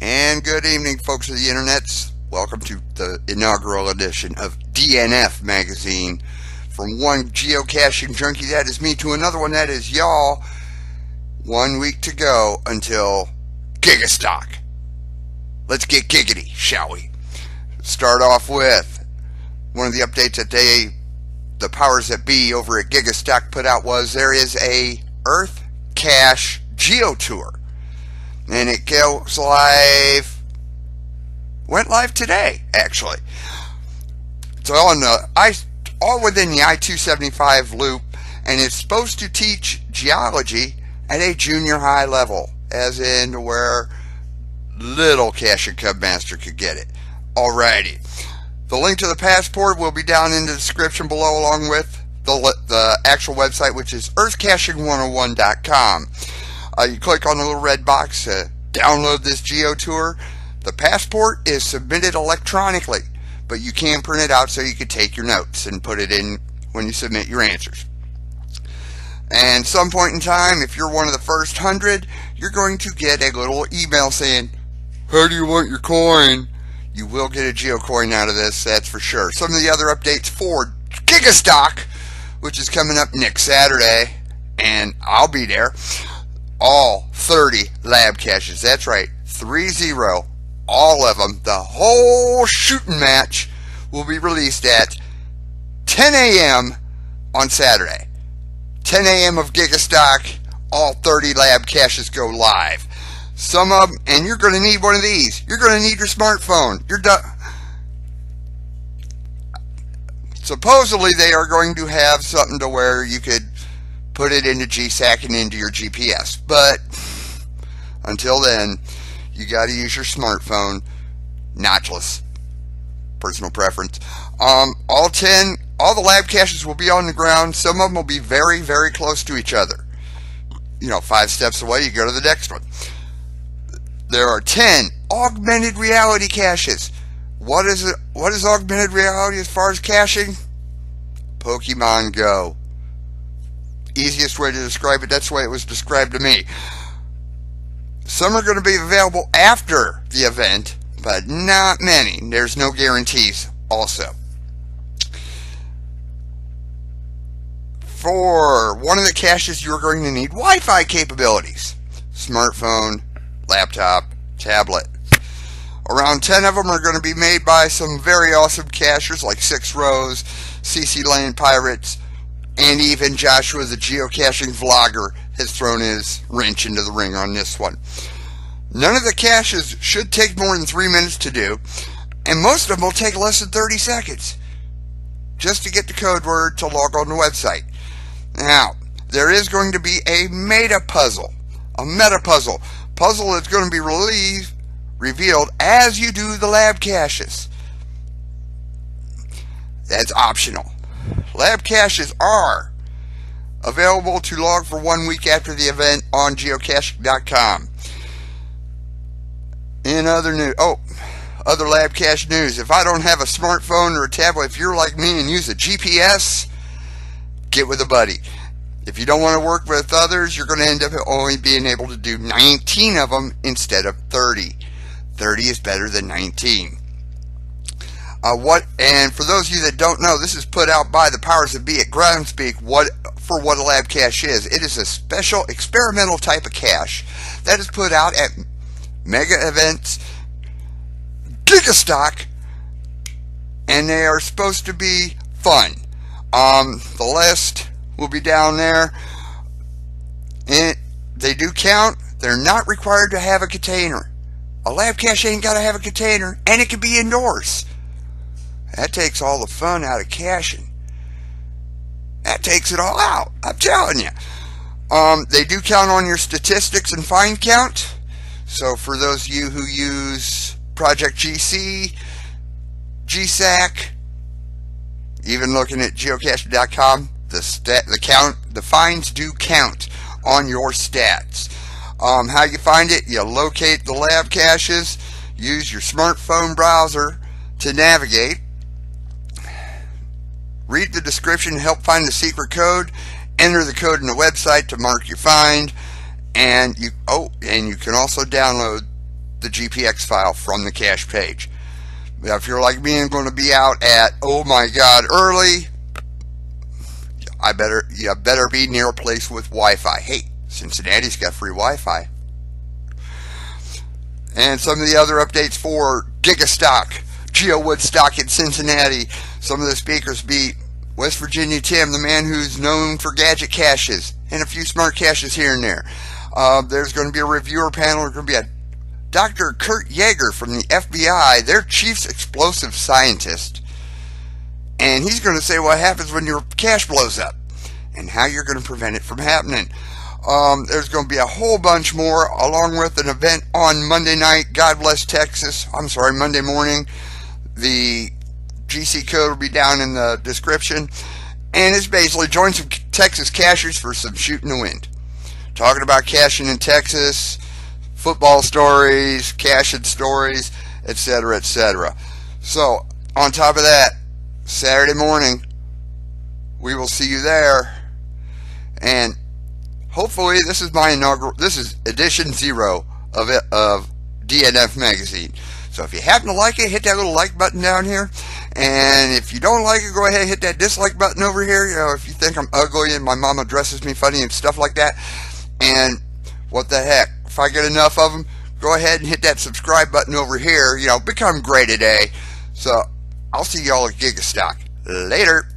And good evening, folks of the internets. Welcome to the inaugural edition of DNF Magazine. From one geocaching junkie, that is me, to another one, that is y'all. 1 week to go until GigaStock. Let's get giggity, shall we? Start off with one of the updates that the powers that be over at GigaStock put out was there is a Earth Cache Geo Tour. And it goes live, went live today, actually. It's all within the I-275 loop, and it's supposed to teach geology at a junior high level, as in where little Cache and Cub Master could get it. Alrighty. The link to the passport will be down in the description below, along with the actual website, which is earthcaching101.com. You click on the little red box to download this Geo Tour. The passport is submitted electronically, but you can print it out so you can take your notes and put it in when you submit your answers. And some point in time, if you're one of the first 100, you're going to get a little email saying, "How do you want your coin?" You will get a Geo coin out of this, that's for sure. Some of the other updates for GigaStock, which is coming up next Saturday, and I'll be there. All 30 lab caches, that's right, 30, all of them. The whole shooting match will be released at 10 a.m. on Saturday. 10 a.m. of GigaStock, all 30 lab caches go live. Some of them, and you're going to need one of these. You're going to need your smartphone. You're done. Supposedly they are going to have something to where you could put it into GSAC and into your GPS, but until then, you got to use your smartphone. Notchless, personal preference. All the lab caches will be on the ground. Some of them will be very, very close to each other. 5 steps away, you go to the next one. There are 10 augmented reality caches. What is it? What is augmented reality as far as caching? Pokemon Go. Easiest way to describe it, that's the way it was described to me. Some are going to be available after the event, but not many. There's no guarantees also. For one of the caches, you're going to need Wi-Fi capabilities. Smartphone, laptop, tablet. Around 10 of them are going to be made by some very awesome cachers like 6 Rows, CC Lane Pirates, and even Joshua, the geocaching vlogger, has thrown his wrench into the ring on this one. None of the caches should take more than 3 minutes to do, and most of them will take less than 30 seconds just to get the code word to log on the website. Now, there is going to be a meta puzzle. A meta puzzle. Puzzle is going to be revealed as you do the lab caches. That's optional. Lab caches are available to log for 1 week after the event on geocaching.com. In other lab cache news, if I don't have a smartphone or a tablet, if you're like me and use a GPS, get with a buddy. If you don't want to work with others, you're going to end up only being able to do 19 of them instead of 30. 30 is better than 19. And for those of you that don't know, this is put out by the powers that be at Groundspeak. What a lab cache is. It is a special experimental type of cache that is put out at mega events, GigaStock, and they are supposed to be fun. The list will be down there, and they do count. They're not required to have a container. A lab cache ain't got to have a container, and it can be indoors. That takes all the fun out of caching. That takes it all out, I'm telling you. They do count on your statistics and find count. So for those of you who use Project GC, GSAC, even looking at geocaching.com, the finds do count on your stats. How you find it? You locate the lab caches, use your smartphone browser to navigate, read the description to help find the secret code, enter the code in the website to mark your find, and you can also download the GPX file from the cache page. Now, if you're like me and going to be out at, oh my God, early, you better be near a place with Wi-Fi. Hey, Cincinnati's got free Wi-Fi. And some of the other updates for GigaStock, GeoWoodstock in Cincinnati. Some of the speakers beat West Virginia Tim, the man who's known for gadget caches, and a few smart caches here and there. There's going to be a reviewer panel. There's going to be a Dr. Kurt Yeager from the FBI, their chief explosive scientist. And he's going to say what happens when your cache blows up and how you're going to prevent it from happening. There's going to be a whole bunch more, along with an event on Monday night, God bless Texas. I'm sorry, Monday morning. The GC code will be down in the description. And it's basically join some Texas cachers for some shooting the wind. Talking about caching in Texas, football stories, caching stories, etc., etc. So, on top of that, Saturday morning, we will see you there. And hopefully this is my inaugural, this is edition 0 of DNF Magazine. So if you happen to like it, hit that little like button down here. And if you don't like it, go ahead and hit that dislike button over here. You know, if you think I'm ugly and my mama dresses me funny and stuff like that. And what the heck, if I get enough of them, go ahead and hit that subscribe button over here. You know, become great today. So I'll see y'all at GigaStock. Later.